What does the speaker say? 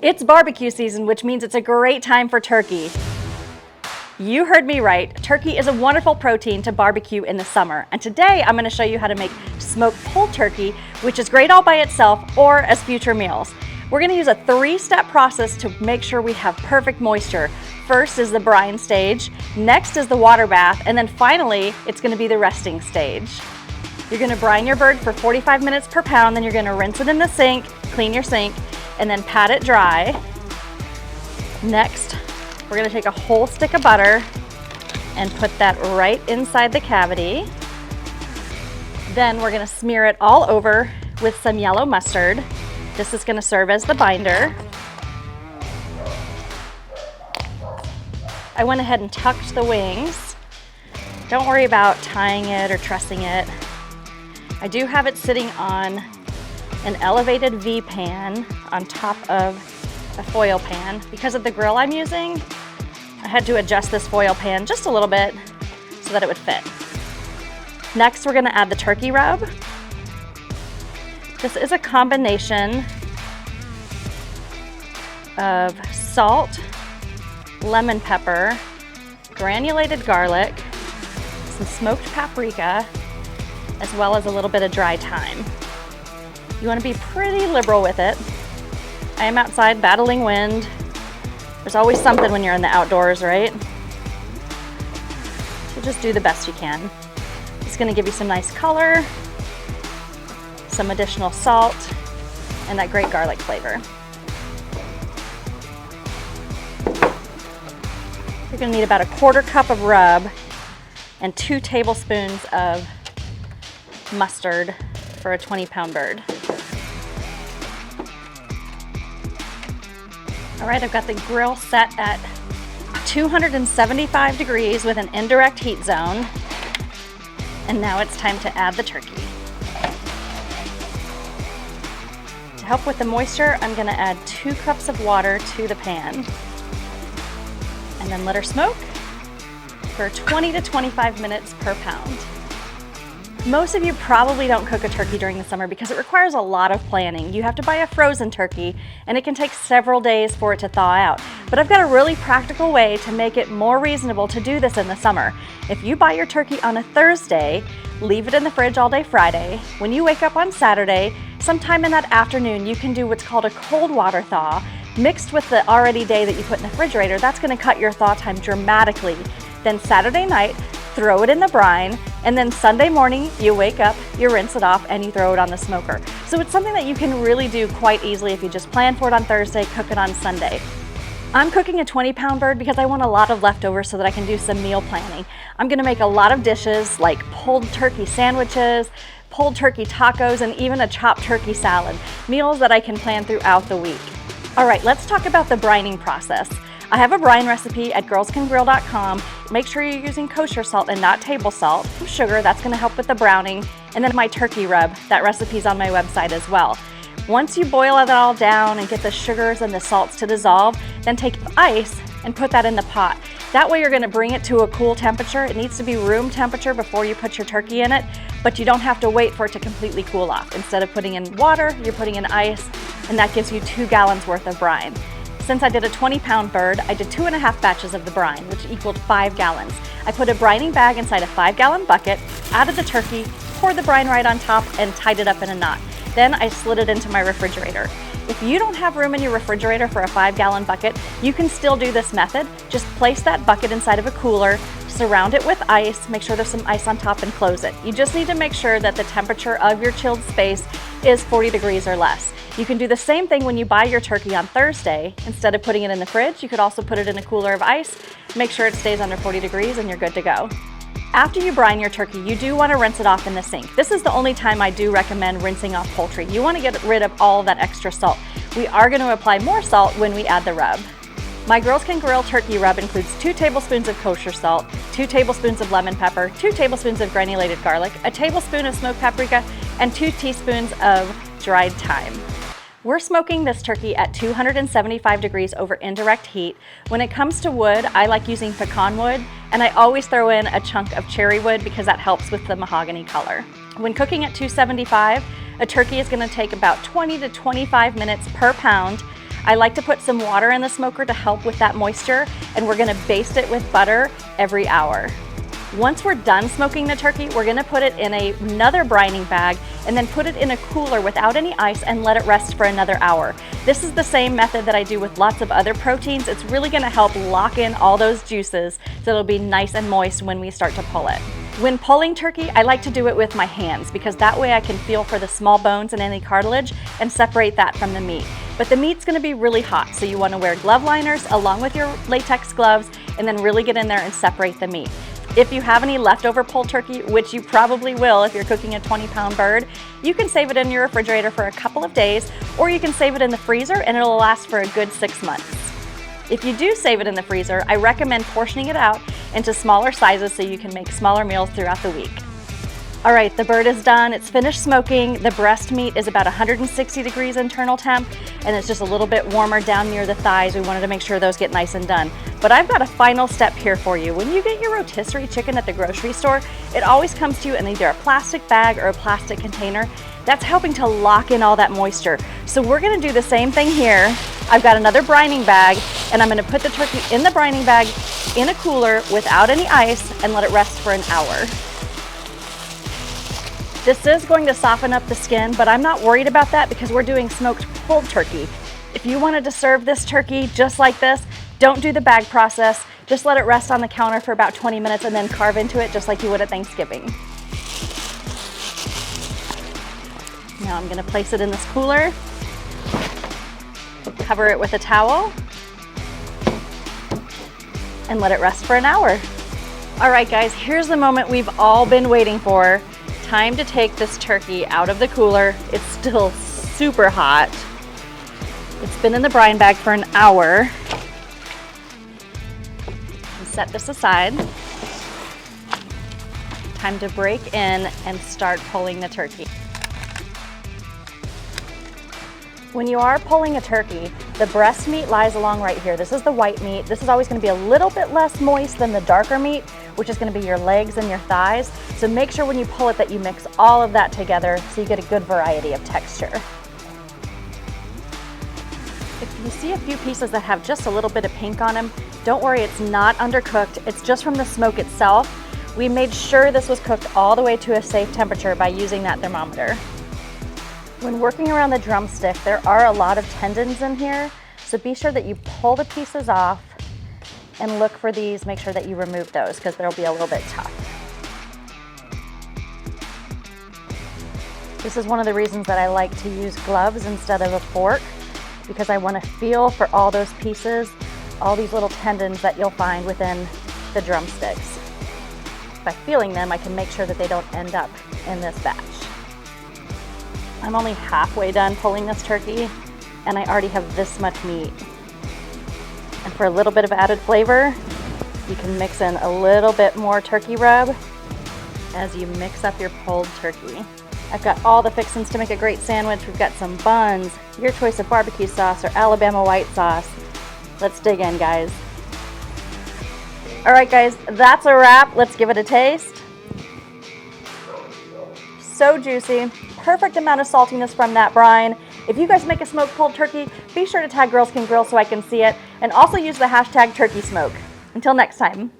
It's barbecue season, which means it's a great time for turkey. You heard me right. Turkey is a wonderful protein to barbecue in the summer. And today I'm going to show you how to make smoked pulled turkey, which is great all by itself or as future meals. We're going to use a 3-step process to make sure we have perfect moisture. First is the brine stage, next is the water bath, and then finally it's going to be the resting stage. You're going to brine your bird for 45 minutes per pound, then you're going to rinse it in the sink, clean your sink, and then pat it dry. Next, we're going to take a whole stick of butter and put that right inside the cavity. Then we're going to smear it all over with some yellow mustard. This is going to serve as the binder. I went ahead and tucked the wings. Don't worry about tying it or trussing it. I do have it sitting on an elevated V pan on top of a foil pan. Because of the grill I'm using, I had to adjust this foil pan just a little bit so that it would fit. Next, we're going to add the turkey rub. This is a combination of salt, lemon pepper, granulated garlic, some smoked paprika, as well as a little bit of dry thyme. You want to be pretty liberal with it. I am outside battling wind. There's always something when you're in the outdoors, right? So just do the best you can. It's going to give you some nice color, some additional salt, and that great garlic flavor. You're going to need about a 1/4 cup of rub and 2 tablespoons of mustard for a 20-pound bird. All right, I've got the grill set at 275 degrees with an indirect heat zone. And now it's time to add the turkey. To help with the moisture, I'm going to add 2 cups of water to the pan. And then let her smoke for 20 to 25 minutes per pound. Most of you probably don't cook a turkey during the summer because it requires a lot of planning. You have to buy a frozen turkey and it can take several days for it to thaw out. But I've got a really practical way to make it more reasonable to do this in the summer. If you buy your turkey on a Thursday, leave it in the fridge all day Friday. When you wake up on Saturday, sometime in that afternoon, you can do what's called a cold water thaw. Mixed with the already day that you put in the refrigerator, that's going to cut your thaw time dramatically. Then Saturday night, throw it in the brine, and then Sunday morning, you wake up, you rinse it off, and you throw it on the smoker. So it's something that you can really do quite easily if you just plan for it on Thursday, cook it on Sunday. I'm cooking a 20-pound bird because I want a lot of leftovers so that I can do some meal planning. I'm going to make a lot of dishes like pulled turkey sandwiches, pulled turkey tacos, and even a chopped turkey salad, meals that I can plan throughout the week. All right, let's talk about the brining process. I have a brine recipe at girlscangrill.com. Make sure you're using kosher salt and not table salt. Sugar, that's going to help with the browning. And then my turkey rub, that recipe's on my website as well. Once you boil it all down and get the sugars and the salts to dissolve, then take ice and put that in the pot. That way you're going to bring it to a cool temperature. It needs to be room temperature before you put your turkey in it, but you don't have to wait for it to completely cool off. Instead of putting in water, you're putting in ice, and that gives you 2 gallons worth of brine. Since I did a 20-pound bird, I did 2.5 batches of the brine, which equaled 5 gallons. I put a brining bag inside a 5-gallon bucket, added the turkey, poured the brine right on top, and tied it up in a knot. Then I slid it into my refrigerator. If you don't have room in your refrigerator for a 5-gallon bucket, you can still do this method. Just place that bucket inside of a cooler, surround it with ice, make sure there's some ice on top, and close it. You just need to make sure that the temperature of your chilled space is 40 degrees or less. You can do the same thing when you buy your turkey on Thursday. Instead of putting it in the fridge, you could also put it in a cooler of ice, make sure it stays under 40 degrees, and you're good to go. After you brine your turkey, you do want to rinse it off in the sink. This is the only time I do recommend rinsing off poultry. You want to get rid of all that extra salt. We are going to apply more salt when we add the rub. My Girls Can Grill turkey rub includes 2 tablespoons of kosher salt, 2 tablespoons of lemon pepper, 2 tablespoons of granulated garlic, a tablespoon of smoked paprika, and 2 teaspoons of dried thyme. We're smoking this turkey at 275 degrees over indirect heat. When it comes to wood, I like using pecan wood, and I always throw in a chunk of cherry wood because that helps with the mahogany color. When cooking at 275, a turkey is going to take about 20 to 25 minutes per pound. I like to put some water in the smoker to help with that moisture, and we're gonna baste it with butter every hour. Once we're done smoking the turkey, we're gonna put it in another brining bag and then put it in a cooler without any ice and let it rest for another hour. This is the same method that I do with lots of other proteins. It's really gonna help lock in all those juices so it'll be nice and moist when we start to pull it. When pulling turkey, I like to do it with my hands because that way I can feel for the small bones and any cartilage and separate that from the meat. But the meat's gonna be really hot, so you wanna wear glove liners along with your latex gloves and then really get in there and separate the meat. If you have any leftover pulled turkey, which you probably will if you're cooking a 20-pound bird, you can save it in your refrigerator for a couple of days, or you can save it in the freezer and it'll last for a good 6 months. If you do save it in the freezer, I recommend portioning it out into smaller sizes so you can make smaller meals throughout the week. All right, the bird is done. It's finished smoking. The breast meat is about 160 degrees internal temp, and it's just a little bit warmer down near the thighs. We wanted to make sure those get nice and done. But I've got a final step here for you. When you get your rotisserie chicken at the grocery store, it always comes to you in either a plastic bag or a plastic container. That's helping to lock in all that moisture. So we're gonna do the same thing here. I've got another brining bag, and I'm gonna put the turkey in the brining bag in a cooler without any ice and let it rest for an hour. This is going to soften up the skin, but I'm not worried about that because we're doing smoked pulled turkey. If you wanted to serve this turkey just like this, don't do the bag process. Just let it rest on the counter for about 20 minutes and then carve into it just like you would at Thanksgiving. Now I'm gonna place it in this cooler, cover it with a towel, and let it rest for an hour. All right guys, here's the moment we've all been waiting for. Time to take this turkey out of the cooler. It's still super hot. It's been in the brine bag for an hour. Set this aside. Time to break in and start pulling the turkey. When you are pulling a turkey, the breast meat lies along right here. This is the white meat. This is always going to be a little bit less moist than the darker meat, which is going to be your legs and your thighs. So make sure when you pull it that you mix all of that together so you get a good variety of texture. If you see a few pieces that have just a little bit of pink on them, don't worry, it's not undercooked. It's just from the smoke itself. We made sure this was cooked all the way to a safe temperature by using that thermometer. When working around the drumstick, there are a lot of tendons in here, so be sure that you pull the pieces off and look for these. Make sure that you remove those because they'll be a little bit tough. This is one of the reasons that I like to use gloves instead of a fork, because I want to feel for all those pieces, all these little tendons that you'll find within the drumsticks. By feeling them, I can make sure that they don't end up in this batch. I'm only halfway done pulling this turkey, and I already have this much meat. And for a little bit of added flavor, you can mix in a little bit more turkey rub as you mix up your pulled turkey. I've got all the fixings to make a great sandwich. We've got some buns, your choice of barbecue sauce or Alabama white sauce. Let's dig in, guys. All right, guys, that's a wrap. Let's give it a taste. So juicy, perfect amount of saltiness from that brine. If you guys make a smoked pulled turkey, be sure to tag Girls Can Grill so I can see it, and also use the hashtag #TurkeySmoke. Until next time.